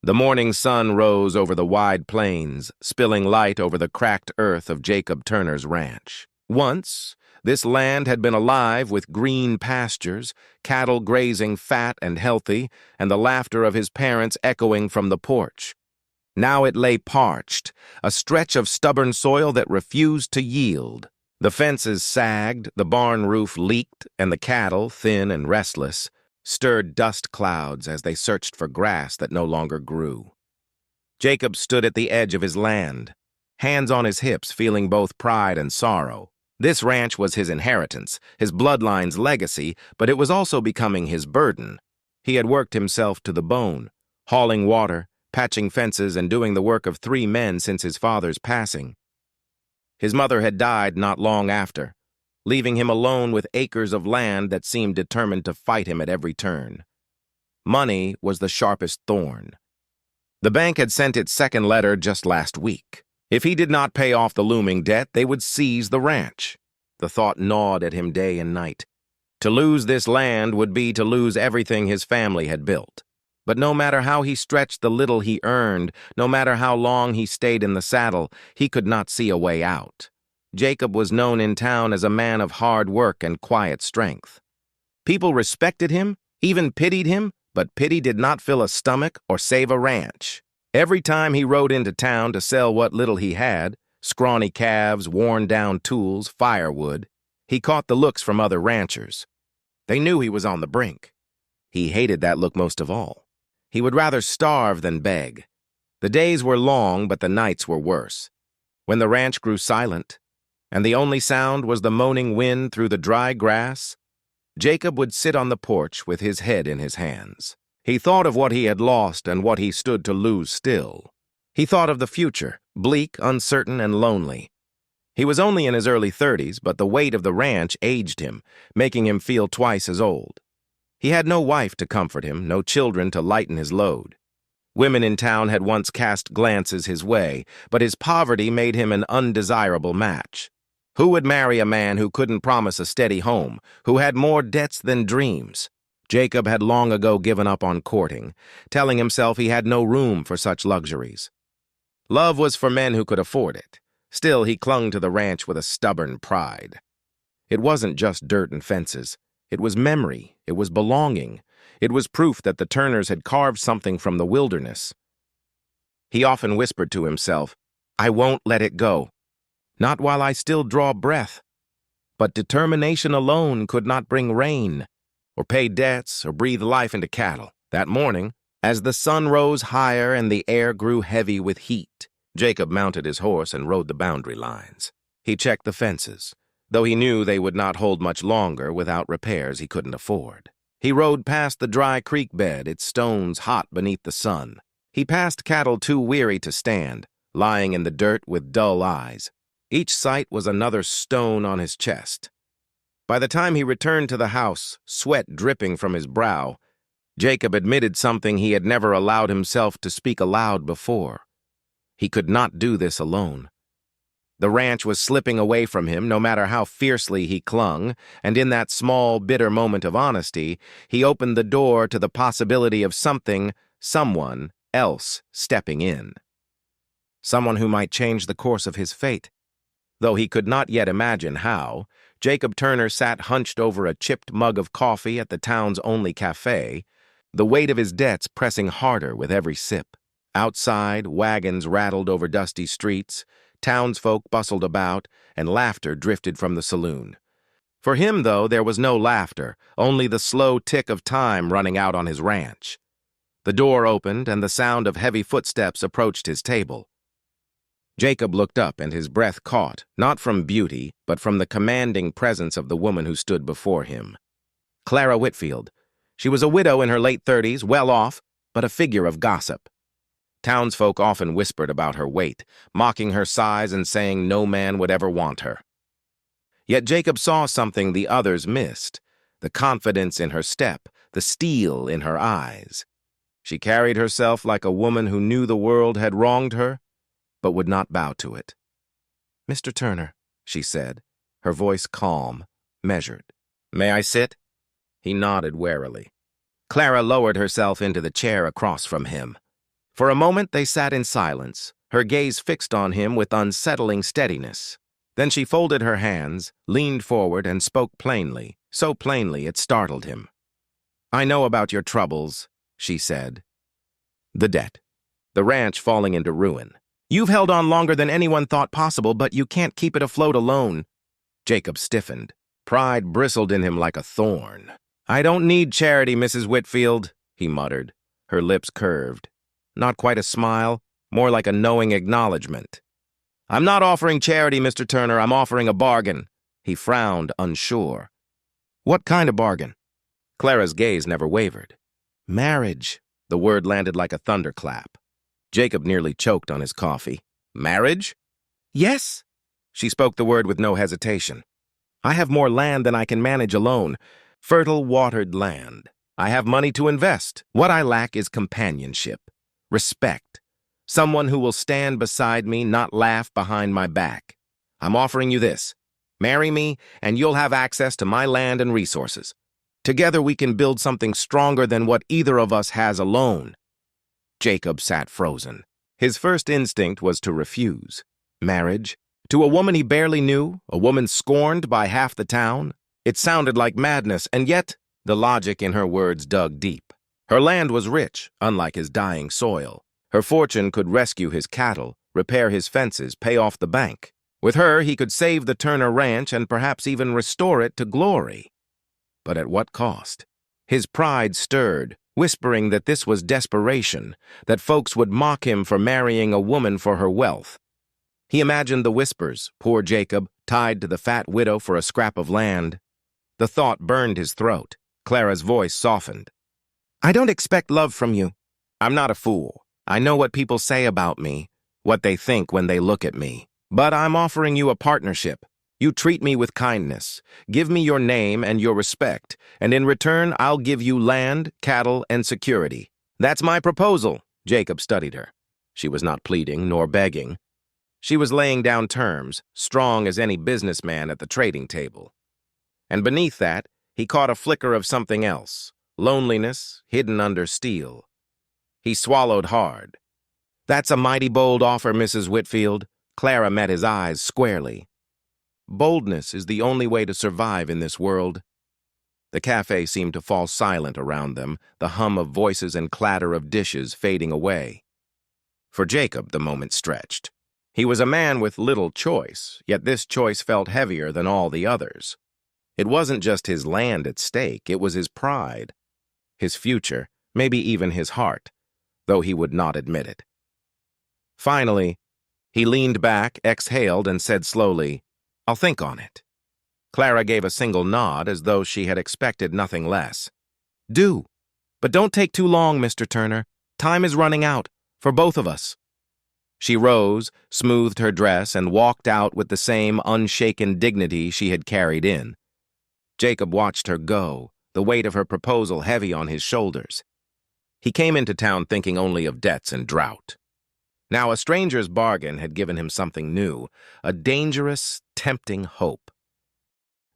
The morning sun rose over the wide plains, spilling light over the cracked earth of Jacob Turner's ranch. Once, this land had been alive with green pastures, cattle grazing fat and healthy, and the laughter of his parents echoing from the porch. Now it lay parched, a stretch of stubborn soil that refused to yield. The fences sagged, the barn roof leaked, and the cattle, thin and restless, stirred dust clouds as they searched for grass that no longer grew. Jacob stood at the edge of his land, hands on his hips, feeling both pride and sorrow. This ranch was his inheritance, his bloodline's legacy, but it was also becoming his burden. He had worked himself to the bone, hauling water, patching fences, and doing the work of 3 men since his father's passing. His mother had died not long after, leaving him alone with acres of land that seemed determined to fight him at every turn. Money was the sharpest thorn. The bank had sent its second letter just last week. If he did not pay off the looming debt, they would seize the ranch. The thought gnawed at him day and night. To lose this land would be to lose everything his family had built. But no matter how he stretched the little he earned, no matter how long he stayed in the saddle, he could not see a way out. Jacob was known in town as a man of hard work and quiet strength. People respected him, even pitied him, but pity did not fill a stomach or save a ranch. Every time he rode into town to sell what little he had, scrawny calves, worn-down tools, firewood, he caught the looks from other ranchers. They knew he was on the brink. He hated that look most of all. He would rather starve than beg. The days were long, but the nights were worse. When the ranch grew silent, and the only sound was the moaning wind through the dry grass, Jacob would sit on the porch with his head in his hands. He thought of what he had lost and what he stood to lose still. He thought of the future, bleak, uncertain, and lonely. He was only in his early 30s, but the weight of the ranch aged him, making him feel twice as old. He had no wife to comfort him, no children to lighten his load. Women in town had once cast glances his way, but his poverty made him an undesirable match. Who would marry a man who couldn't promise a steady home, who had more debts than dreams? Jacob had long ago given up on courting, telling himself he had no room for such luxuries. Love was for men who could afford it. Still, he clung to the ranch with a stubborn pride. It wasn't just dirt and fences. It was memory. It was belonging. It was proof that the Turners had carved something from the wilderness. He often whispered to himself, "I won't let it go. Not while I still draw breath." But determination alone could not bring rain, or pay debts, or breathe life into cattle. That morning, as the sun rose higher and the air grew heavy with heat, Jacob mounted his horse and rode the boundary lines. He checked the fences, though he knew they would not hold much longer without repairs he couldn't afford. He rode past the dry creek bed, its stones hot beneath the sun. He passed cattle too weary to stand, lying in the dirt with dull eyes. Each sight was another stone on his chest. By the time he returned to the house, sweat dripping from his brow, Jacob admitted something he had never allowed himself to speak aloud before. He could not do this alone. The ranch was slipping away from him no matter how fiercely he clung, and in that small, bitter moment of honesty, he opened the door to the possibility of someone else stepping in. Someone who might change the course of his fate. Though he could not yet imagine how, Jacob Turner sat hunched over a chipped mug of coffee at the town's only cafe, the weight of his debts pressing harder with every sip. Outside, wagons rattled over dusty streets, townsfolk bustled about, and laughter drifted from the saloon. For him, though, there was no laughter, only the slow tick of time running out on his ranch. The door opened, and the sound of heavy footsteps approached his table. Jacob looked up, and his breath caught, not from beauty, but from the commanding presence of the woman who stood before him. Clara Whitfield. She was a widow in her late 30s, well off, but a figure of gossip. Townsfolk often whispered about her weight, mocking her size and saying no man would ever want her. Yet Jacob saw something the others missed, the confidence in her step, the steel in her eyes. She carried herself like a woman who knew the world had wronged her, but would not bow to it. "Mr. Turner," she said, her voice calm, measured. "May I sit?" He nodded warily. Clara lowered herself into the chair across from him. For a moment they sat in silence, her gaze fixed on him with unsettling steadiness. Then she folded her hands, leaned forward, and spoke plainly, so plainly it startled him. "I know about your troubles," she said. "The debt. The ranch falling into ruin. You've held on longer than anyone thought possible, but you can't keep it afloat alone." Jacob stiffened. Pride bristled in him like a thorn. "I don't need charity, Mrs. Whitfield," he muttered, her lips curved. Not quite a smile, more like a knowing acknowledgement. "I'm not offering charity, Mr. Turner, I'm offering a bargain." He frowned, unsure. "What kind of bargain?" Clara's gaze never wavered. "Marriage." The word landed like a thunderclap. Jacob nearly choked on his coffee. "Marriage?" "Yes." She spoke the word with no hesitation. "I have more land than I can manage alone. Fertile, watered land. I have money to invest. What I lack is companionship. Respect. Someone who will stand beside me, not laugh behind my back. I'm offering you this. Marry me, and you'll have access to my land and resources. Together we can build something stronger than what either of us has alone." Jacob sat frozen. His first instinct was to refuse. Marriage? To a woman he barely knew, a woman scorned by half the town? It sounded like madness, and yet the logic in her words dug deep. Her land was rich, unlike his dying soil. Her fortune could rescue his cattle, repair his fences, pay off the bank. With her, he could save the Turner Ranch and perhaps even restore it to glory. But at what cost? His pride stirred, whispering that this was desperation, that folks would mock him for marrying a woman for her wealth. He imagined the whispers, poor Jacob, tied to the fat widow for a scrap of land. The thought burned his throat. Clara's voice softened. "I don't expect love from you. I'm not a fool. I know what people say about me, what they think when they look at me. But I'm offering you a partnership. You treat me with kindness, give me your name and your respect, and in return I'll give you land, cattle, and security. That's my proposal." Jacob studied her. She was not pleading nor begging. She was laying down terms, strong as any businessman at the trading table. And beneath that, he caught a flicker of something else, loneliness hidden under steel. He swallowed hard. "That's a mighty bold offer, Mrs. Whitfield." Clara met his eyes squarely. "Boldness is the only way to survive in this world." The cafe seemed to fall silent around them, the hum of voices and clatter of dishes fading away. For Jacob, the moment stretched. He was a man with little choice, yet this choice felt heavier than all the others. It wasn't just his land at stake, it was his pride, his future, maybe even his heart, though he would not admit it. Finally, he leaned back, exhaled, and said slowly, "I'll think on it." Clara gave a single nod as though she had expected nothing less. "Do. But don't take too long, Mr. Turner. Time is running out, for both of us." She rose, smoothed her dress, and walked out with the same unshaken dignity she had carried in. Jacob watched her go, the weight of her proposal heavy on his shoulders. He came into town thinking only of debts and drought. Now a stranger's bargain had given him something new, a dangerous, tempting hope.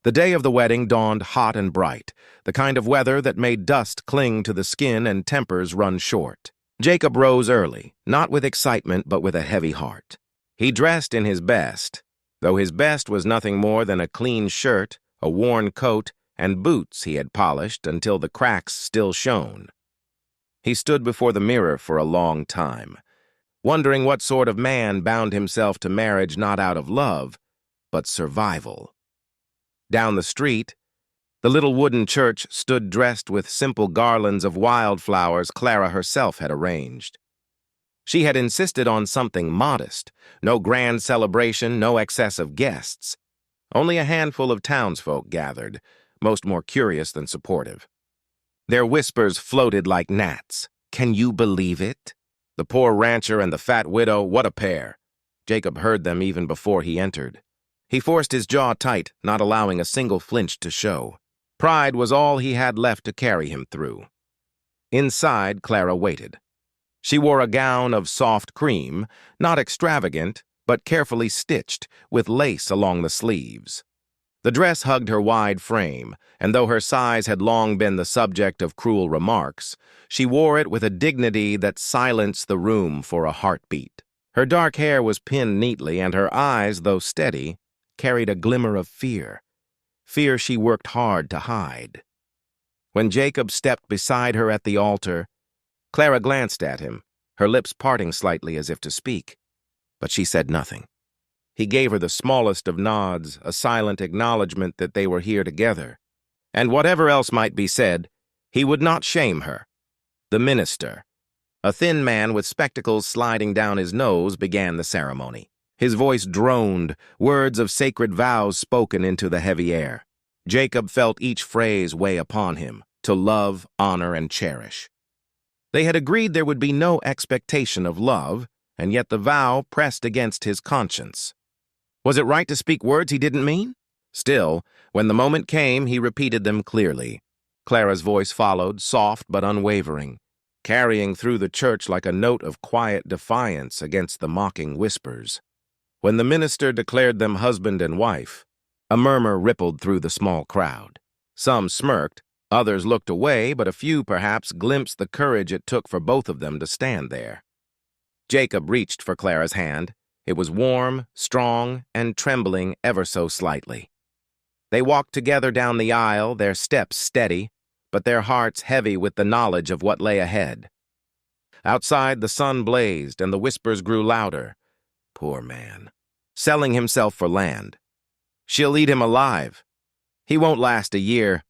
The day of the wedding dawned hot and bright, the kind of weather that made dust cling to the skin and tempers run short. Jacob rose early, not with excitement but with a heavy heart. He dressed in his best, though his best was nothing more than a clean shirt, a worn coat, and boots he had polished until the cracks still shone. He stood before the mirror for a long time, wondering what sort of man bound himself to marriage not out of love, but survival. Down the street, the little wooden church stood dressed with simple garlands of wildflowers Clara herself had arranged. She had insisted on something modest, no grand celebration, no excess of guests. Only a handful of townsfolk gathered, most more curious than supportive. Their whispers floated like gnats. "Can you believe it? The poor rancher and the fat widow, what a pair!" Jacob heard them even before he entered. He forced his jaw tight, not allowing a single flinch to show. Pride was all he had left to carry him through. Inside, Clara waited. She wore a gown of soft cream, not extravagant, but carefully stitched, with lace along the sleeves. The dress hugged her wide frame, and though her size had long been the subject of cruel remarks, she wore it with a dignity that silenced the room for a heartbeat. Her dark hair was pinned neatly, and her eyes, though steady, carried a glimmer of fear. Fear she worked hard to hide. When Jacob stepped beside her at the altar, Clara glanced at him, her lips parting slightly as if to speak. But she said nothing. He gave her the smallest of nods, a silent acknowledgment that they were here together. And whatever else might be said, he would not shame her. The minister, a thin man with spectacles sliding down his nose, began the ceremony. His voice droned, words of sacred vows spoken into the heavy air. Jacob felt each phrase weigh upon him, to love, honor, and cherish. They had agreed there would be no expectation of love, and yet the vow pressed against his conscience. Was it right to speak words he didn't mean? Still, when the moment came, he repeated them clearly. Clara's voice followed, soft but unwavering, carrying through the church like a note of quiet defiance against the mocking whispers. When the minister declared them husband and wife, a murmur rippled through the small crowd. Some smirked, others looked away, but a few perhaps glimpsed the courage it took for both of them to stand there. Jacob reached for Clara's hand. It was warm, strong, and trembling ever so slightly. They walked together down the aisle, their steps steady, but their hearts heavy with the knowledge of what lay ahead. Outside, the sun blazed, and the whispers grew louder. Poor man. Selling himself for land. She'll eat him alive. He won't last a year.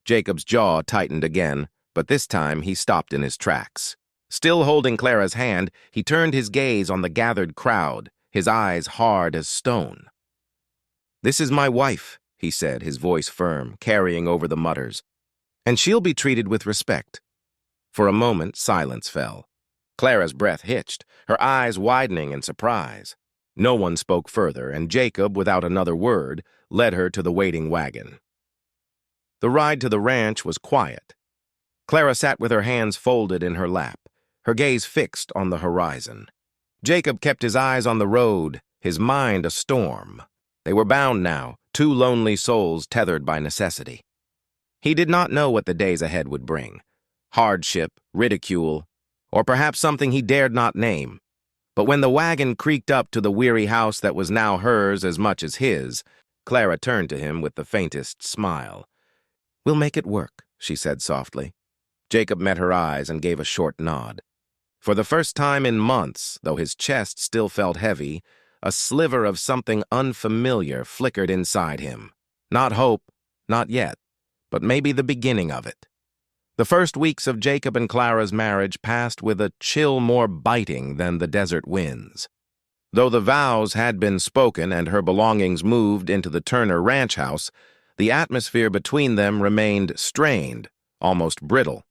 Jacob's jaw tightened again, but this time he stopped in his tracks. Still holding Clara's hand, he turned his gaze on the gathered crowd, his eyes hard as stone. "This is my wife," he said, his voice firm, carrying over the mutters. "And she'll be treated with respect." For a moment, silence fell. Clara's breath hitched, her eyes widening in surprise. No one spoke further, and Jacob, without another word, led her to the waiting wagon. The ride to the ranch was quiet. Clara sat with her hands folded in her lap, her gaze fixed on the horizon. Jacob kept his eyes on the road, his mind a storm. They were bound now, two lonely souls tethered by necessity. He did not know what the days ahead would bring. Hardship, ridicule, or perhaps something he dared not name. But when the wagon creaked up to the weary house that was now hers as much as his, Clara turned to him with the faintest smile. "We'll make it work," she said softly. Jacob met her eyes and gave a short nod. For the first time in months, though his chest still felt heavy, a sliver of something unfamiliar flickered inside him. Not hope, not yet, but maybe the beginning of it. The first weeks of Jacob and Clara's marriage passed with a chill more biting than the desert winds. Though the vows had been spoken and her belongings moved into the Turner ranch house, the atmosphere between them remained strained, almost brittle.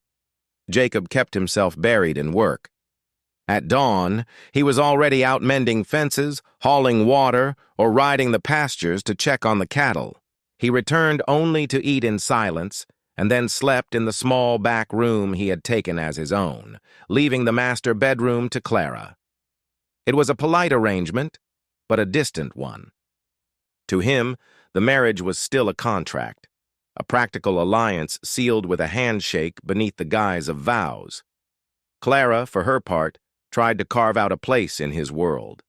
Jacob kept himself buried in work. At dawn, he was already out mending fences, hauling water, or riding the pastures to check on the cattle. He returned only to eat in silence, and then slept in the small back room he had taken as his own, leaving the master bedroom to Clara. It was a polite arrangement, but a distant one. To him, the marriage was still a contract, a practical alliance sealed with a handshake beneath the guise of vows. Clara, for her part, tried to carve out a place in his world.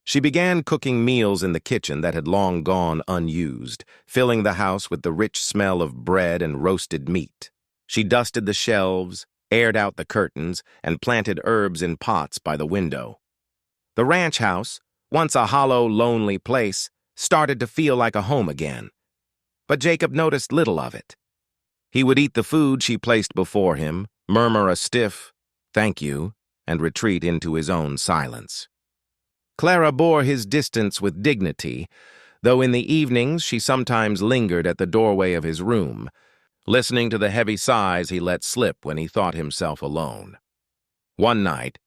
She began cooking meals in the kitchen that had long gone unused, filling the house with the rich smell of bread and roasted meat. She dusted the shelves, aired out the curtains, and planted herbs in pots by the window. The ranch house, once a hollow, lonely place, started to feel like a home again. But Jacob noticed little of it. He would eat the food she placed before him, murmur a stiff, "Thank you," and retreat into his own silence. Clara bore his distance with dignity, though in the evenings she sometimes lingered at the doorway of his room, listening to the heavy sighs he let slip when he thought himself alone. One night,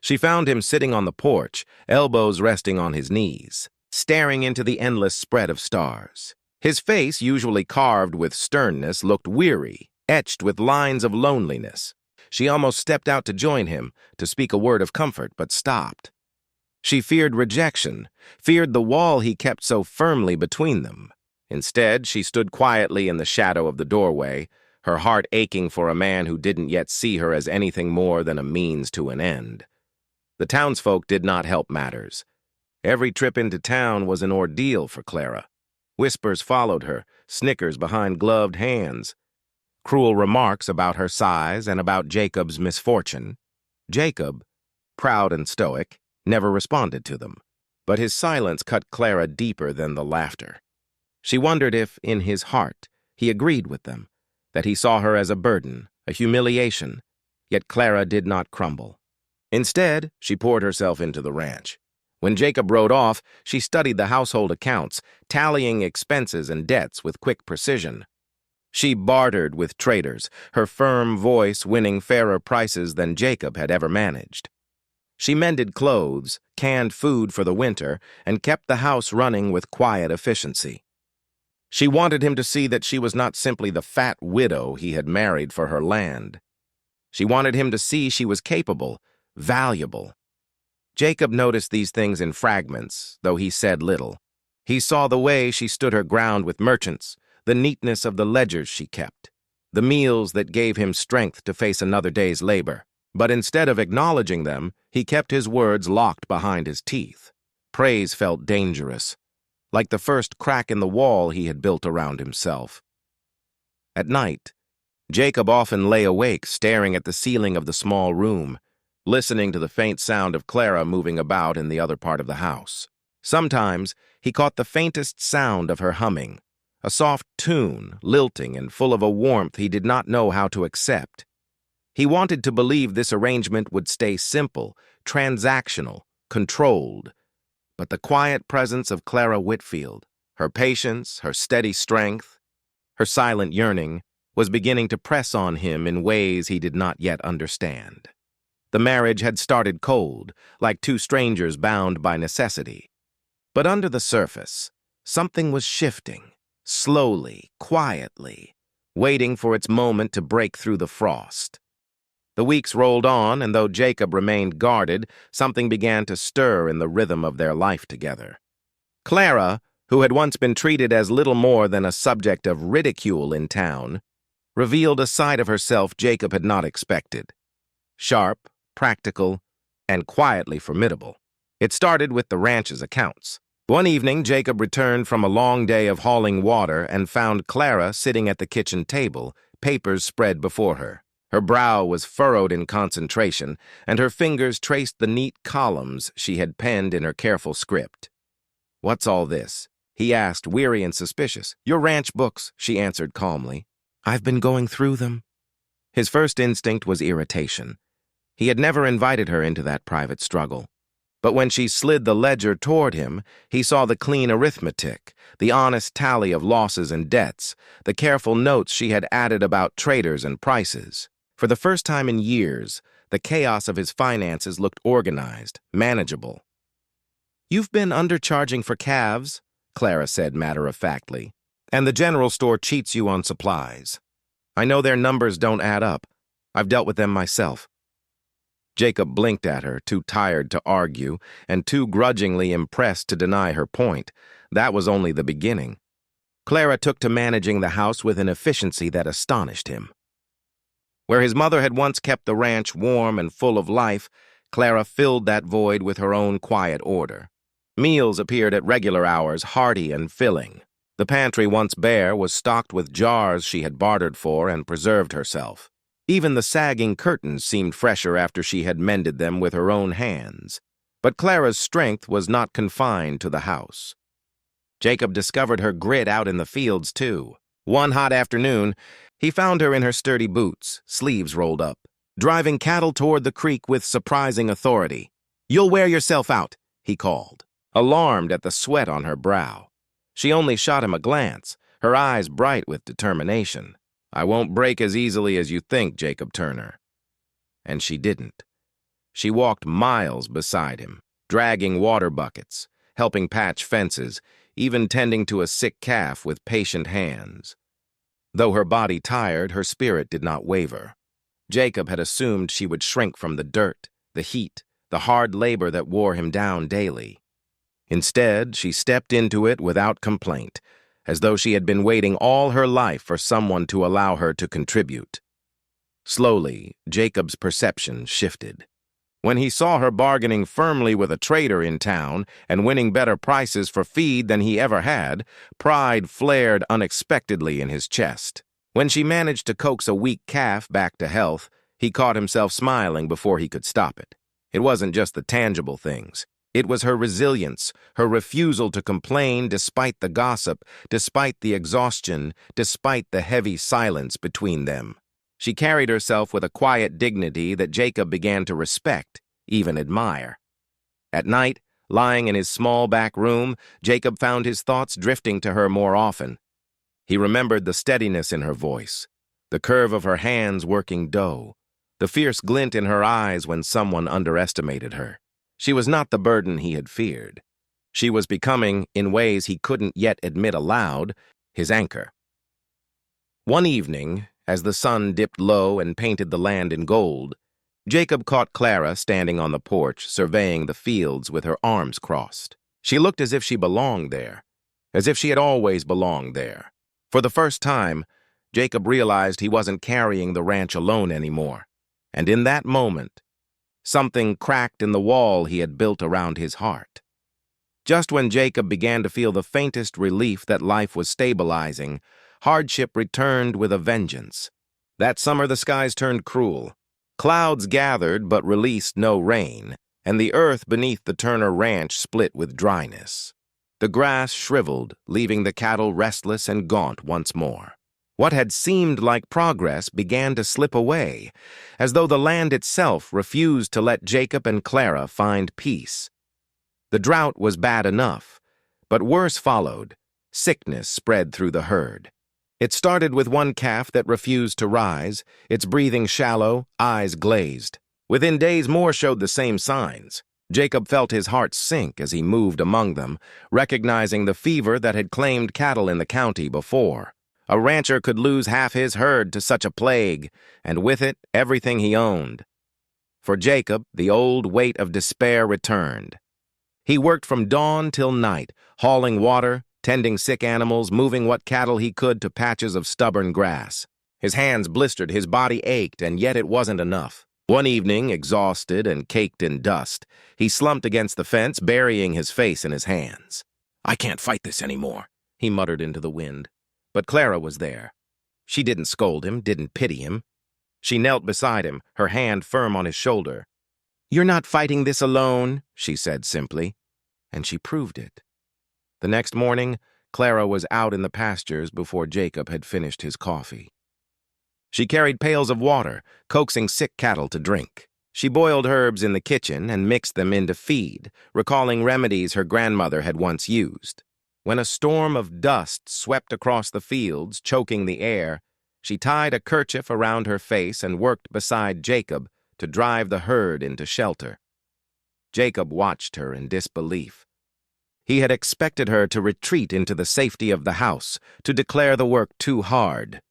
she found him sitting on the porch, elbows resting on his knees, staring into the endless spread of stars. His face, usually carved with sternness, looked weary, etched with lines of loneliness. She almost stepped out to join him, to speak a word of comfort, but stopped. She feared rejection, feared the wall he kept so firmly between them. Instead, she stood quietly in the shadow of the doorway, her heart aching for a man who didn't yet see her as anything more than a means to an end. The townsfolk did not help matters. Every trip into town was an ordeal for Clara. Whispers followed her, snickers behind gloved hands, cruel remarks about her size and about Jacob's misfortune. Jacob, proud and stoic, never responded to them, but his silence cut Clara deeper than the laughter. She wondered if, in his heart, he agreed with them, that he saw her as a burden, a humiliation, yet Clara did not crumble. Instead, she poured herself into the ranch. When Jacob rode off, she studied the household accounts, tallying expenses and debts with quick precision. She bartered with traders, her firm voice winning fairer prices than Jacob had ever managed. She mended clothes, canned food for the winter, and kept the house running with quiet efficiency. She wanted him to see that she was not simply the fat widow he had married for her land. She wanted him to see she was capable, valuable. Jacob noticed these things in fragments, though he said little. He saw the way she stood her ground with merchants, the neatness of the ledgers she kept, the meals that gave him strength to face another day's labor. But instead of acknowledging them, he kept his words locked behind his teeth. Praise felt dangerous, like the first crack in the wall he had built around himself. At night, Jacob often lay awake staring at the ceiling of the small room, listening to the faint sound of Clara moving about in the other part of the house. Sometimes he caught the faintest sound of her humming, a soft tune, lilting and full of a warmth he did not know how to accept. He wanted to believe this arrangement would stay simple, transactional, controlled. But the quiet presence of Clara Whitfield, her patience, her steady strength, her silent yearning, was beginning to press on him in ways he did not yet understand. The marriage had started cold, like two strangers bound by necessity. But under the surface, something was shifting, slowly, quietly, waiting for its moment to break through the frost. The weeks rolled on, and though Jacob remained guarded, something began to stir in the rhythm of their life together. Clara, who had once been treated as little more than a subject of ridicule in town, revealed a side of herself Jacob had not expected. Sharp, practical, and quietly formidable. It started with the ranch's accounts. One evening, Jacob returned from a long day of hauling water and found Clara sitting at the kitchen table, papers spread before her. Her brow was furrowed in concentration, and her fingers traced the neat columns she had penned in her careful script. "What's all this?" he asked, weary and suspicious. "Your ranch books," she answered calmly. "I've been going through them." His first instinct was irritation. He had never invited her into that private struggle. But when she slid the ledger toward him, he saw the clean arithmetic, the honest tally of losses and debts, the careful notes she had added about traders and prices. For the first time in years, the chaos of his finances looked organized, manageable. "You've been undercharging for calves," Clara said matter-of-factly, "and the general store cheats you on supplies. I know their numbers don't add up. I've dealt with them myself." Jacob blinked at her, too tired to argue and too grudgingly impressed to deny her point. That was only the beginning. Clara took to managing the house with an efficiency that astonished him. Where his mother had once kept the ranch warm and full of life, Clara filled that void with her own quiet order. Meals appeared at regular hours, hearty and filling. The pantry, once bare, was stocked with jars she had bartered for and preserved herself. Even the sagging curtains seemed fresher after she had mended them with her own hands. But Clara's strength was not confined to the house. Jacob discovered her grit out in the fields, too. One hot afternoon, he found her in her sturdy boots, sleeves rolled up, driving cattle toward the creek with surprising authority. "You'll wear yourself out," he called, alarmed at the sweat on her brow. She only shot him a glance, her eyes bright with determination. "I won't break as easily as you think, Jacob Turner." And she didn't. She walked miles beside him, dragging water buckets, helping patch fences, even tending to a sick calf with patient hands. Though her body tired, her spirit did not waver. Jacob had assumed she would shrink from the dirt, the heat, the hard labor that wore him down daily. Instead, she stepped into it without complaint, as though she had been waiting all her life for someone to allow her to contribute. Slowly, Jacob's perception shifted. When he saw her bargaining firmly with a trader in town and winning better prices for feed than he ever had, pride flared unexpectedly in his chest. When she managed to coax a weak calf back to health, he caught himself smiling before he could stop it. It wasn't just the tangible things. It was her resilience, her refusal to complain despite the gossip, despite the exhaustion, despite the heavy silence between them. She carried herself with a quiet dignity that Jacob began to respect, even admire. At night, lying in his small back room, Jacob found his thoughts drifting to her more often. He remembered the steadiness in her voice, the curve of her hands working dough, the fierce glint in her eyes when someone underestimated her. She was not the burden he had feared. She was becoming, in ways he couldn't yet admit aloud, his anchor. One evening, as the sun dipped low and painted the land in gold, Jacob caught Clara standing on the porch, surveying the fields with her arms crossed. She looked as if she belonged there, as if she had always belonged there. For the first time, Jacob realized he wasn't carrying the ranch alone anymore. And in that moment, something cracked in the wall he had built around his heart. Just when Jacob began to feel the faintest relief that life was stabilizing, hardship returned with a vengeance. That summer the skies turned cruel. Clouds gathered but released no rain, and the earth beneath the Turner Ranch split with dryness. The grass shriveled, leaving the cattle restless and gaunt once more. What had seemed like progress began to slip away, as though the land itself refused to let Jacob and Clara find peace. The drought was bad enough, but worse followed. Sickness spread through the herd. It started with one calf that refused to rise, its breathing shallow, eyes glazed. Within days more showed the same signs. Jacob felt his heart sink as he moved among them, recognizing the fever that had claimed cattle in the county before. A rancher could lose half his herd to such a plague, and with it, everything he owned. For Jacob, the old weight of despair returned. He worked from dawn till night, hauling water, tending sick animals, moving what cattle he could to patches of stubborn grass. His hands blistered, his body ached, and yet it wasn't enough. One evening, exhausted and caked in dust, he slumped against the fence, burying his face in his hands. "I can't fight this anymore," he muttered into the wind. But Clara was there. She didn't scold him, didn't pity him. She knelt beside him, her hand firm on his shoulder. "You're not fighting this alone," she said simply, and she proved it. The next morning, Clara was out in the pastures before Jacob had finished his coffee. She carried pails of water, coaxing sick cattle to drink. She boiled herbs in the kitchen and mixed them into feed, recalling remedies her grandmother had once used. When a storm of dust swept across the fields, choking the air, she tied a kerchief around her face and worked beside Jacob to drive the herd into shelter. Jacob watched her in disbelief. He had expected her to retreat into the safety of the house, to declare the work too hard,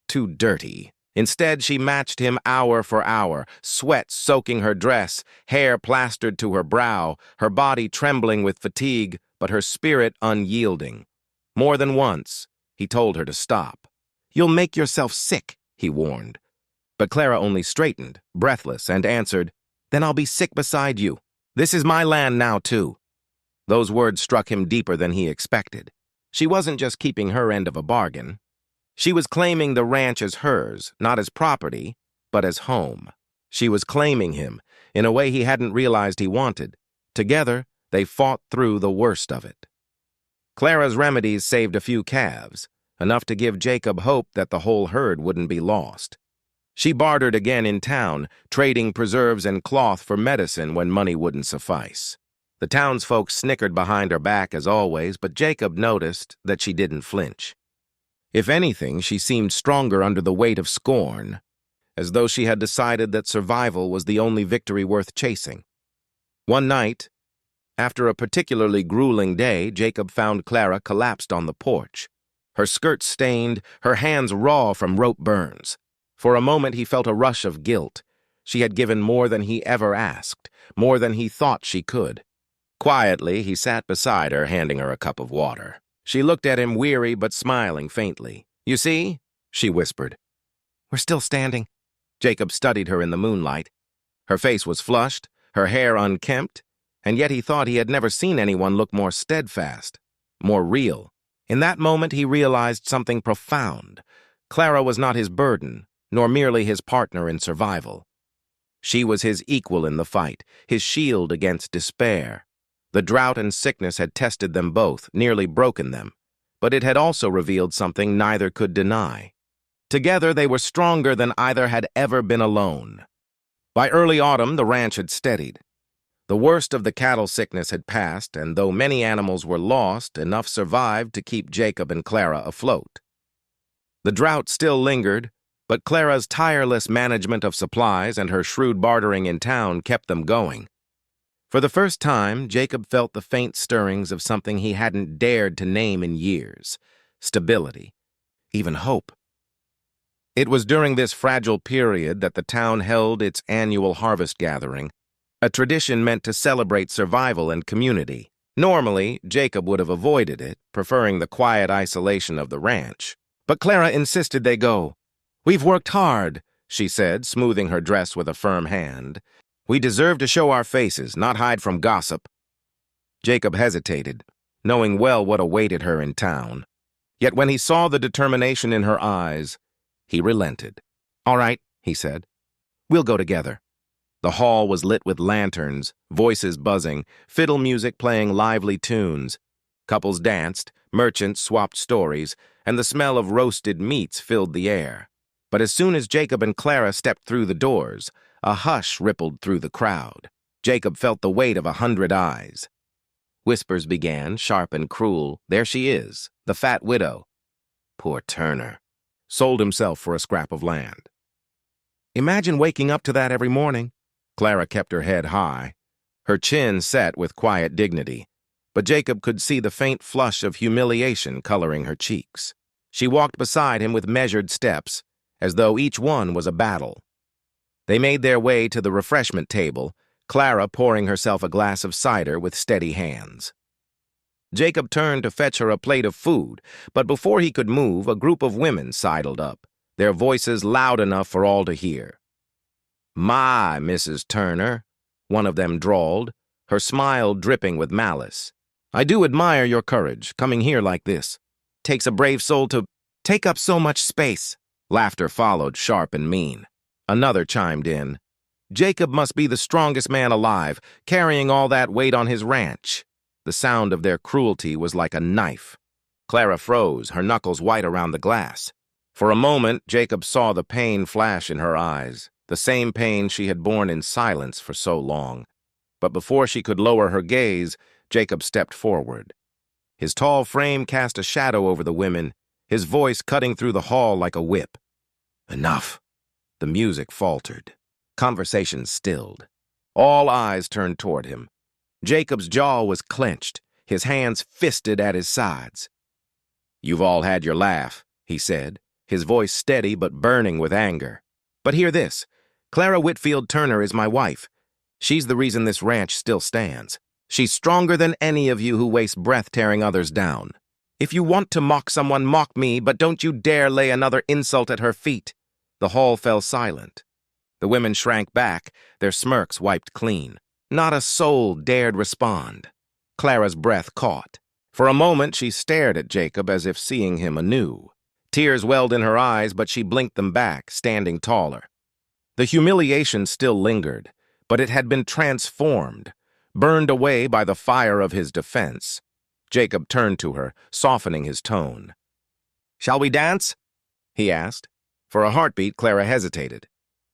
too dirty. Instead, she matched him hour for hour, sweat soaking her dress, hair plastered to her brow, her body trembling with fatigue, but her spirit unyielding. More than once, he told her to stop. "You'll make yourself sick," he warned. But Clara only straightened, breathless, and answered, "Then I'll be sick beside you. This is my land now, too." Those words struck him deeper than he expected. She wasn't just keeping her end of a bargain. She was claiming the ranch as hers, not as property, but as home. She was claiming him in a way he hadn't realized he wanted. Together, they fought through the worst of it. Clara's remedies saved a few calves, enough to give Jacob hope that the whole herd wouldn't be lost. She bartered again in town, trading preserves and cloth for medicine when money wouldn't suffice. The townsfolk snickered behind her back as always, but Jacob noticed that she didn't flinch. If anything, she seemed stronger under the weight of scorn, as though she had decided that survival was the only victory worth chasing. One night, after a particularly grueling day, Jacob found Clara collapsed on the porch, her skirt stained, her hands raw from rope burns. For a moment he felt a rush of guilt. She had given more than he ever asked, more than he thought she could. Quietly, he sat beside her, handing her a cup of water. She looked at him, weary but smiling faintly. "You see?" she whispered. "We're still standing." Jacob studied her in the moonlight. Her face was flushed, her hair unkempt, and yet he thought he had never seen anyone look more steadfast, more real. In that moment he realized something profound. Clara was not his burden, nor merely his partner in survival. She was his equal in the fight, his shield against despair. The drought and sickness had tested them both, nearly broken them, but it had also revealed something neither could deny. Together they were stronger than either had ever been alone. By early autumn, the ranch had steadied. The worst of the cattle sickness had passed, and though many animals were lost, enough survived to keep Jacob and Clara afloat. The drought still lingered, but Clara's tireless management of supplies and her shrewd bartering in town kept them going. For the first time, Jacob felt the faint stirrings of something he hadn't dared to name in years: stability, even hope. It was during this fragile period that the town held its annual harvest gathering, a tradition meant to celebrate survival and community. Normally, Jacob would have avoided it, preferring the quiet isolation of the ranch. But Clara insisted they go. "We've worked hard," she said, smoothing her dress with a firm hand. "We deserve to show our faces, not hide from gossip." Jacob hesitated, knowing well what awaited her in town. Yet when he saw the determination in her eyes, he relented. "All right," he said. "We'll go together." The hall was lit with lanterns, voices buzzing, fiddle music playing lively tunes. Couples danced, merchants swapped stories, and the smell of roasted meats filled the air. But as soon as Jacob and Clara stepped through the doors, a hush rippled through the crowd. Jacob felt the weight of 100 eyes. Whispers began, sharp and cruel. "There she is, the fat widow. Poor Turner. Sold himself for a scrap of land." Imagine waking up to that every morning. Clara kept her head high, her chin set with quiet dignity, but Jacob could see the faint flush of humiliation coloring her cheeks. She walked beside him with measured steps, as though each one was a battle. They made their way to the refreshment table, Clara pouring herself a glass of cider with steady hands. Jacob turned to fetch her a plate of food, but before he could move, a group of women sidled up, their voices loud enough for all to hear. "My, Mrs. Turner," one of them drawled, her smile dripping with malice. "I do admire your courage, coming here like this. Takes a brave soul to take up so much space." Laughter followed, sharp and mean. Another chimed in. "Jacob must be the strongest man alive, carrying all that weight on his ranch." The sound of their cruelty was like a knife. Clara froze, her knuckles white around the glass. For a moment, Jacob saw the pain flash in her eyes, the same pain she had borne in silence for so long. But before she could lower her gaze, Jacob stepped forward. His tall frame cast a shadow over the women, his voice cutting through the hall like a whip. "Enough." The music faltered. Conversation stilled. All eyes turned toward him. Jacob's jaw was clenched, his hands fisted at his sides. "You've all had your laugh," he said, his voice steady but burning with anger. "But hear this. Clara Whitfield Turner is my wife. She's the reason this ranch still stands. She's stronger than any of you who waste breath tearing others down. If you want to mock someone, mock me, but don't you dare lay another insult at her feet." The hall fell silent. The women shrank back, their smirks wiped clean. Not a soul dared respond. Clara's breath caught. For a moment she stared at Jacob as if seeing him anew. Tears welled in her eyes, but she blinked them back, standing taller. The humiliation still lingered, but it had been transformed, burned away by the fire of his defense. Jacob turned to her, softening his tone. "Shall we dance?" he asked. For a heartbeat, Clara hesitated.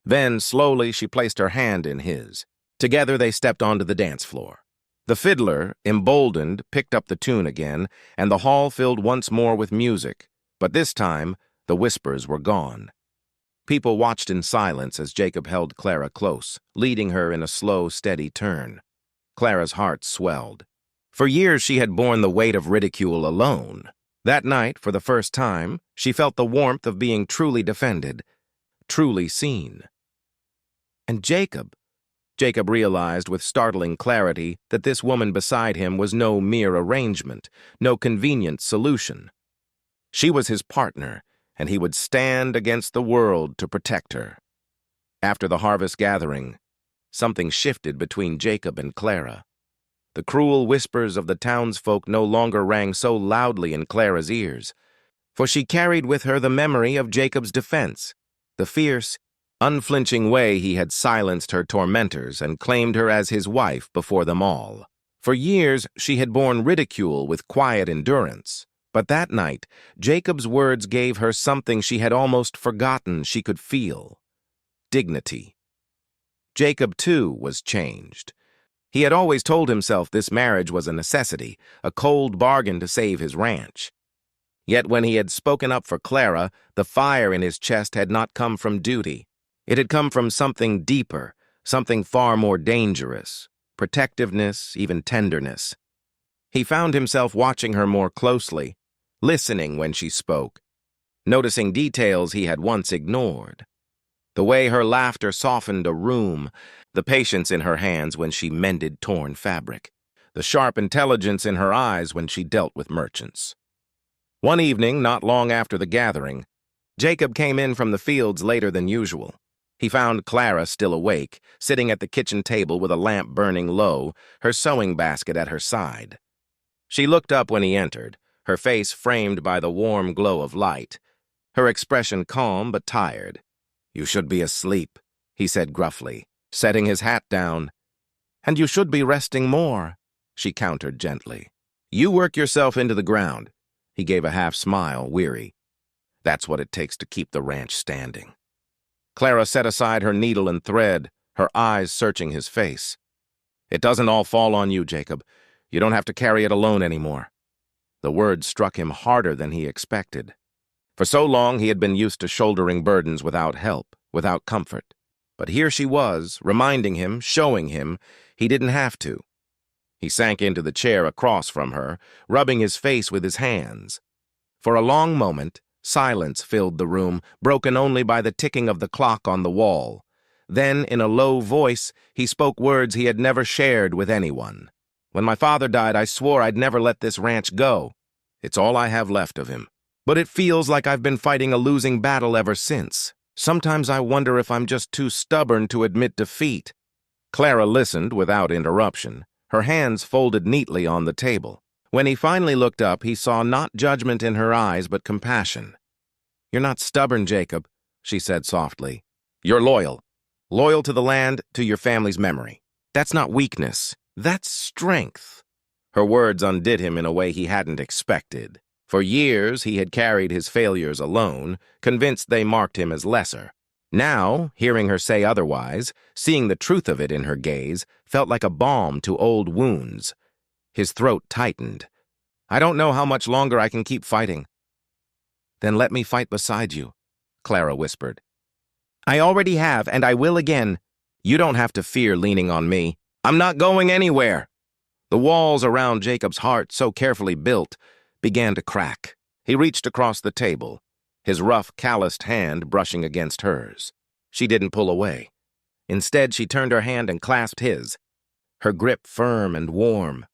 Then, slowly, she placed her hand in his. Together they stepped onto the dance floor. The fiddler, emboldened, picked up the tune again, and the hall filled once more with music, but this time the whispers were gone. People watched in silence as Jacob held Clara close, leading her in a slow, steady turn. Clara's heart swelled. For years she had borne the weight of ridicule alone. That night, for the first time, she felt the warmth of being truly defended, truly seen. And Jacob, Jacob realized with startling clarity that this woman beside him was no mere arrangement, no convenient solution. She was his partner, and he would stand against the world to protect her. After the harvest gathering, something shifted between Jacob and Clara. The cruel whispers of the townsfolk no longer rang so loudly in Clara's ears, for she carried with her the memory of Jacob's defense, the fierce, unflinching way he had silenced her tormentors and claimed her as his wife before them all. For years, she had borne ridicule with quiet endurance, but that night, Jacob's words gave her something she had almost forgotten she could feel: dignity. Jacob, too, was changed. He had always told himself this marriage was a necessity, a cold bargain to save his ranch. Yet when he had spoken up for Clara, the fire in his chest had not come from duty. It had come from something deeper, something far more dangerous, protectiveness, even tenderness. He found himself watching her more closely, listening when she spoke, noticing details he had once ignored. The way her laughter softened a room, the patience in her hands when she mended torn fabric, the sharp intelligence in her eyes when she dealt with merchants. One evening, not long after the gathering, Jacob came in from the fields later than usual. He found Clara still awake, sitting at the kitchen table with a lamp burning low, her sewing basket at her side. She looked up when he entered, her face framed by the warm glow of light, her expression calm but tired. "You should be asleep," he said gruffly, setting his hat down. "And you should be resting more," she countered gently. "You work yourself into the ground." He gave a half-smile, weary. "That's what it takes to keep the ranch standing." Clara set aside her needle and thread, her eyes searching his face. "It doesn't all fall on you, Jacob. You don't have to carry it alone anymore." The words struck him harder than he expected. For so long he had been used to shouldering burdens without help, without comfort. But here she was, reminding him, showing him, he didn't have to. He sank into the chair across from her, rubbing his face with his hands. For a long moment, silence filled the room, broken only by the ticking of the clock on the wall. Then, in a low voice, he spoke words he had never shared with anyone. "When my father died, I swore I'd never let this ranch go. It's all I have left of him. But it feels like I've been fighting a losing battle ever since. Sometimes I wonder if I'm just too stubborn to admit defeat." Clara listened without interruption, her hands folded neatly on the table. When he finally looked up, he saw not judgment in her eyes, but compassion. "You're not stubborn, Jacob," she said softly. "You're loyal. Loyal to the land, to your family's memory. That's not weakness. That's strength." Her words undid him in a way he hadn't expected. For years, he had carried his failures alone, convinced they marked him as lesser. Now, hearing her say otherwise, seeing the truth of it in her gaze, felt like a balm to old wounds. His throat tightened. "I don't know how much longer I can keep fighting." "Then let me fight beside you," Clara whispered. "I already have, and I will again. You don't have to fear leaning on me. I'm not going anywhere." The walls around Jacob's heart, so carefully built, began to crack. He reached across the table, his rough, calloused hand brushing against hers. She didn't pull away. Instead, she turned her hand and clasped his, her grip firm and warm.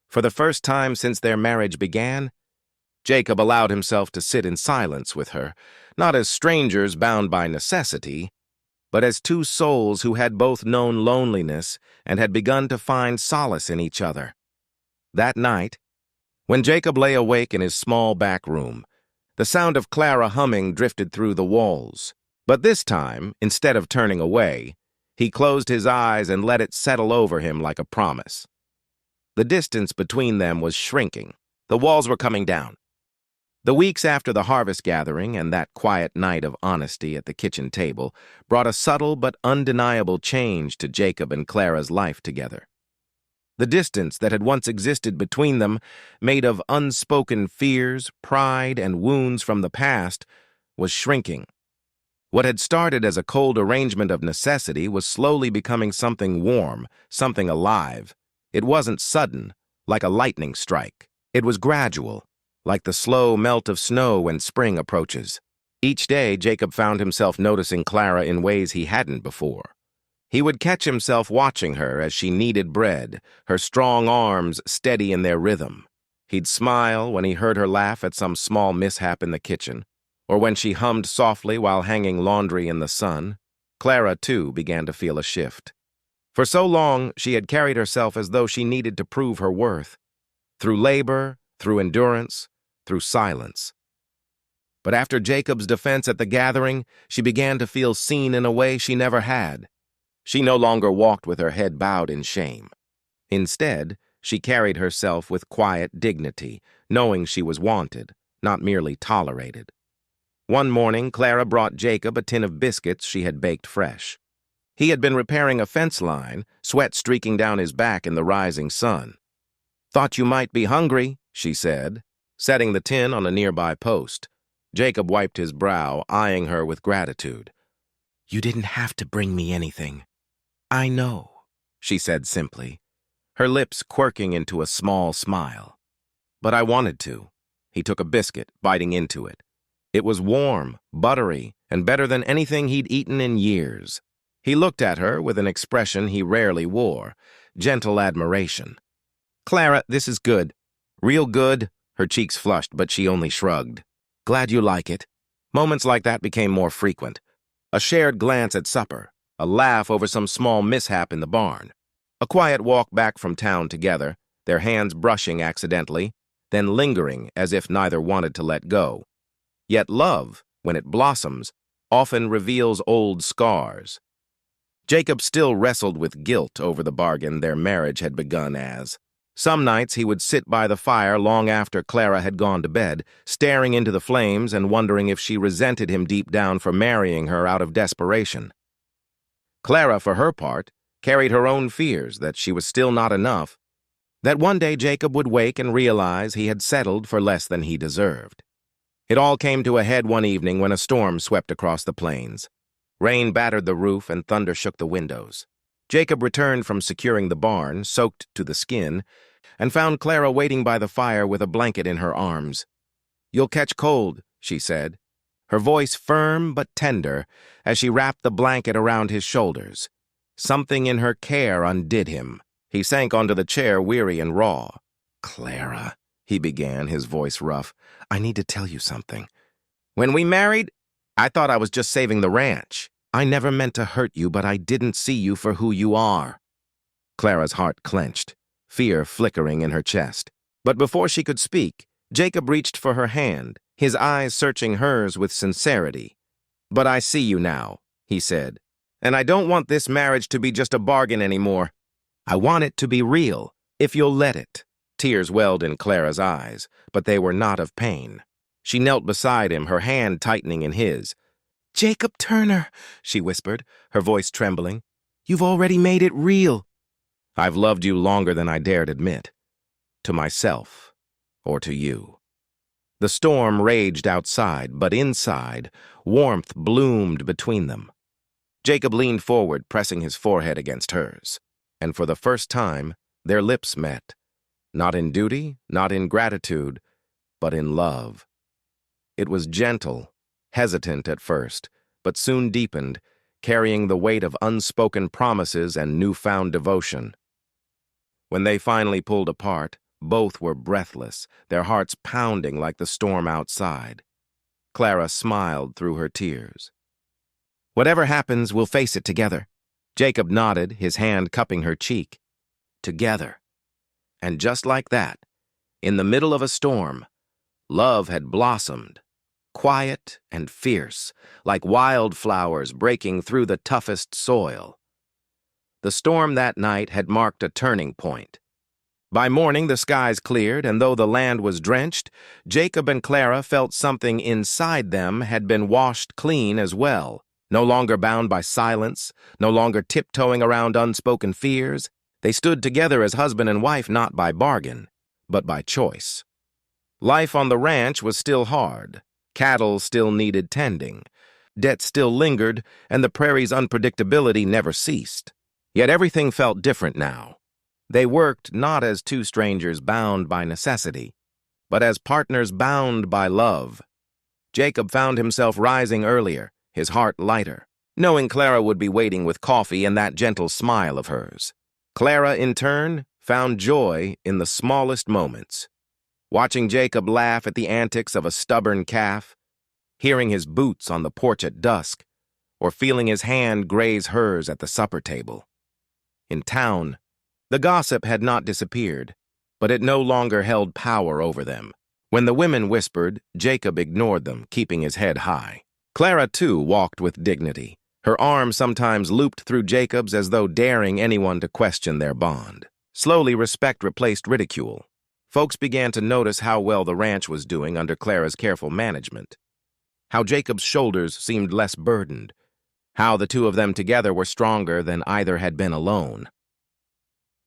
For the first time since their marriage began, Jacob allowed himself to sit in silence with her, not as strangers bound by necessity, but as two souls who had both known loneliness and had begun to find solace in each other. That night, when Jacob lay awake in his small back room, the sound of Clara humming drifted through the walls. But this time, instead of turning away, he closed his eyes and let it settle over him like a promise. The distance between them was shrinking. The walls were coming down. The weeks after the harvest gathering and that quiet night of honesty at the kitchen table brought a subtle but undeniable change to Jacob and Clara's life together. The distance that had once existed between them, made of unspoken fears, pride, and wounds from the past, was shrinking. What had started as a cold arrangement of necessity was slowly becoming something warm, something alive. It wasn't sudden, like a lightning strike. It was gradual, like the slow melt of snow when spring approaches. Each day, Jacob found himself noticing Clara in ways he hadn't before. He would catch himself watching her as she kneaded bread, her strong arms steady in their rhythm. He'd smile when he heard her laugh at some small mishap in the kitchen, or when she hummed softly while hanging laundry in the sun. Clara, too, began to feel a shift. For so long, she had carried herself as though she needed to prove her worth. Through labor, through endurance, through silence. But after Jacob's defense at the gathering, she began to feel seen in a way she never had. She no longer walked with her head bowed in shame. Instead, she carried herself with quiet dignity, knowing she was wanted, not merely tolerated. One morning, Clara brought Jacob a tin of biscuits she had baked fresh. He had been repairing a fence line, sweat streaking down his back in the rising sun. "Thought you might be hungry," she said, setting the tin on a nearby post. Jacob wiped his brow, eyeing her with gratitude. "You didn't have to bring me anything." "I know," she said simply, her lips quirking into a small smile. "But I wanted to." He took a biscuit, biting into it. It was warm, buttery, and better than anything he'd eaten in years. He looked at her with an expression he rarely wore, gentle admiration. "Clara, this is good. Real good." Her cheeks flushed, but she only shrugged. "Glad you like it." Moments like that became more frequent. A shared glance at supper, a laugh over some small mishap in the barn, a quiet walk back from town together, their hands brushing accidentally, then lingering as if neither wanted to let go. Yet love, when it blossoms, often reveals old scars. Jacob still wrestled with guilt over the bargain their marriage had begun as. Some nights he would sit by the fire long after Clara had gone to bed, staring into the flames and wondering if she resented him deep down for marrying her out of desperation. Clara, for her part, carried her own fears that she was still not enough, that one day Jacob would wake and realize he had settled for less than he deserved. It all came to a head one evening when a storm swept across the plains. Rain battered the roof and thunder shook the windows. Jacob returned from securing the barn, soaked to the skin, and found Clara waiting by the fire with a blanket in her arms. "You'll catch cold," she said, her voice firm but tender as she wrapped the blanket around his shoulders. Something in her care undid him. He sank onto the chair, weary and raw. "Clara," he began, his voice rough, "I need to tell you something. When we married, I thought I was just saving the ranch. I never meant to hurt you, but I didn't see you for who you are." Clara's heart clenched, fear flickering in her chest. But before she could speak, Jacob reached for her hand, his eyes searching hers with sincerity. "But I see you now," he said, "and I don't want this marriage to be just a bargain anymore. I want it to be real, if you'll let it." Tears welled in Clara's eyes, but they were not of pain. She knelt beside him, her hand tightening in his. "Jacob Turner," she whispered, her voice trembling, "you've already made it real." "I've loved you longer than I dared admit. To myself, or to you." The storm raged outside, but inside, warmth bloomed between them. Jacob leaned forward, pressing his forehead against hers, and for the first time, their lips met. Not in duty, not in gratitude, but in love. It was gentle, hesitant at first, but soon deepened, carrying the weight of unspoken promises and newfound devotion. When they finally pulled apart, both were breathless, their hearts pounding like the storm outside. Clara smiled through her tears. "Whatever happens, we'll face it together." Jacob nodded, his hand cupping her cheek. Together. And just like that, in the middle of a storm, love had blossomed, quiet and fierce, like wildflowers breaking through the toughest soil. The storm that night had marked a turning point. By morning, the skies cleared, and though the land was drenched, Jacob and Clara felt something inside them had been washed clean as well. No longer bound by silence, no longer tiptoeing around unspoken fears, they stood together as husband and wife not by bargain, but by choice. Life on the ranch was still hard. Cattle still needed tending. Debt still lingered, and the prairie's unpredictability never ceased. Yet everything felt different now. They worked not as two strangers bound by necessity, but as partners bound by love. Jacob found himself rising earlier, his heart lighter. knowing Clara would be waiting with coffee and that gentle smile of hers. Clara, in turn, found joy in the smallest moments. Watching Jacob laugh at the antics of a stubborn calf, hearing his boots on the porch at dusk, or feeling his hand graze hers at the supper table. In town, the gossip had not disappeared, but it no longer held power over them. When the women whispered, Jacob ignored them, keeping his head high. Clara, too, walked with dignity, her arm sometimes looped through Jacob's as though daring anyone to question their bond. Slowly, respect replaced ridicule. Folks began to notice how well the ranch was doing under Clara's careful management, how Jacob's shoulders seemed less burdened, how the two of them together were stronger than either had been alone.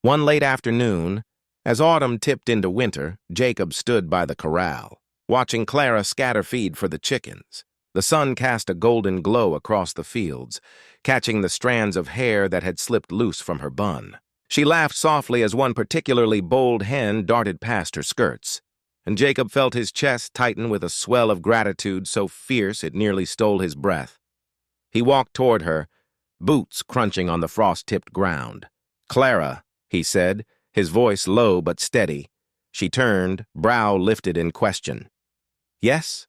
One late afternoon, as autumn tipped into winter, Jacob stood by the corral, watching Clara scatter feed for the chickens. The sun cast a golden glow across the fields, catching the strands of hair that had slipped loose from her bun. She laughed softly as one particularly bold hen darted past her skirts, and Jacob felt his chest tighten with a swell of gratitude so fierce it nearly stole his breath. He walked toward her, boots crunching on the frost-tipped ground. "Clara," he said, his voice low but steady. She turned, brow lifted in question. "Yes?"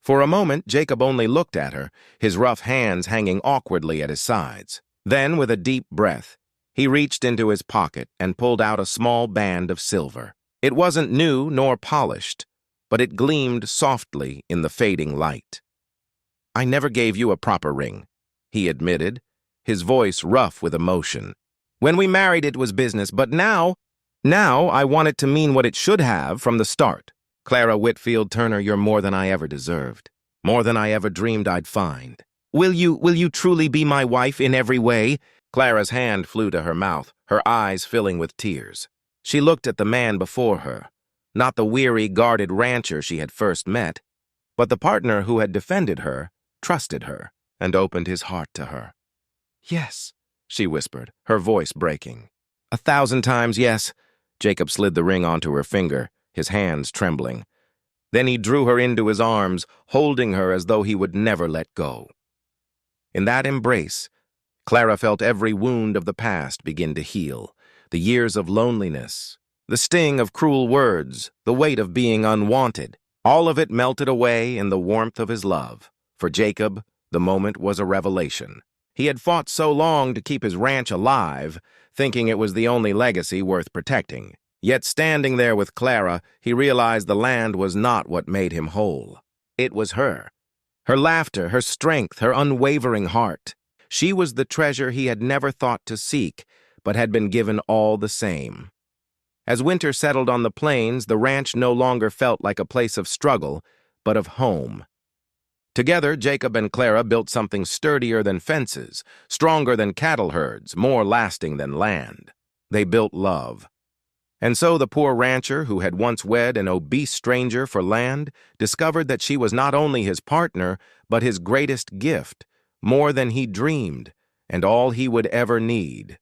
For a moment, Jacob only looked at her, his rough hands hanging awkwardly at his sides. Then, with a deep breath, he reached into his pocket and pulled out a small band of silver. It wasn't new nor polished, but it gleamed softly in the fading light. "I never gave you a proper ring," he admitted, his voice rough with emotion. "When we married, it was business, but now I want it to mean what it should have from the start. Clara Whitfield Turner, you're more than I ever deserved, more than I ever dreamed I'd find. Will you truly be my wife in every way?" Clara's hand flew to her mouth, her eyes filling with tears. She looked at the man before her, not the weary, guarded rancher she had first met, but the partner who had defended her, trusted her, and opened his heart to her. "Yes," she whispered, her voice breaking. "1,000 times yes." Jacob slid the ring onto her finger, his hands trembling. Then he drew her into his arms, holding her as though he would never let go. In that embrace, Clara felt every wound of the past begin to heal, the years of loneliness, the sting of cruel words, the weight of being unwanted. All of it melted away in the warmth of his love. For Jacob, the moment was a revelation. He had fought so long to keep his ranch alive, thinking it was the only legacy worth protecting. Yet standing there with Clara, he realized the land was not what made him whole. It was her. Her laughter, her strength, her unwavering heart. She was the treasure he had never thought to seek, but had been given all the same. As winter settled on the plains, the ranch no longer felt like a place of struggle, but of home. Together, Jacob and Clara built something sturdier than fences, stronger than cattle herds, more lasting than land. They built love. And so the poor rancher, who had once wed an obese stranger for land, discovered that she was not only his partner, but his greatest gift, more than he dreamed, and all he would ever need.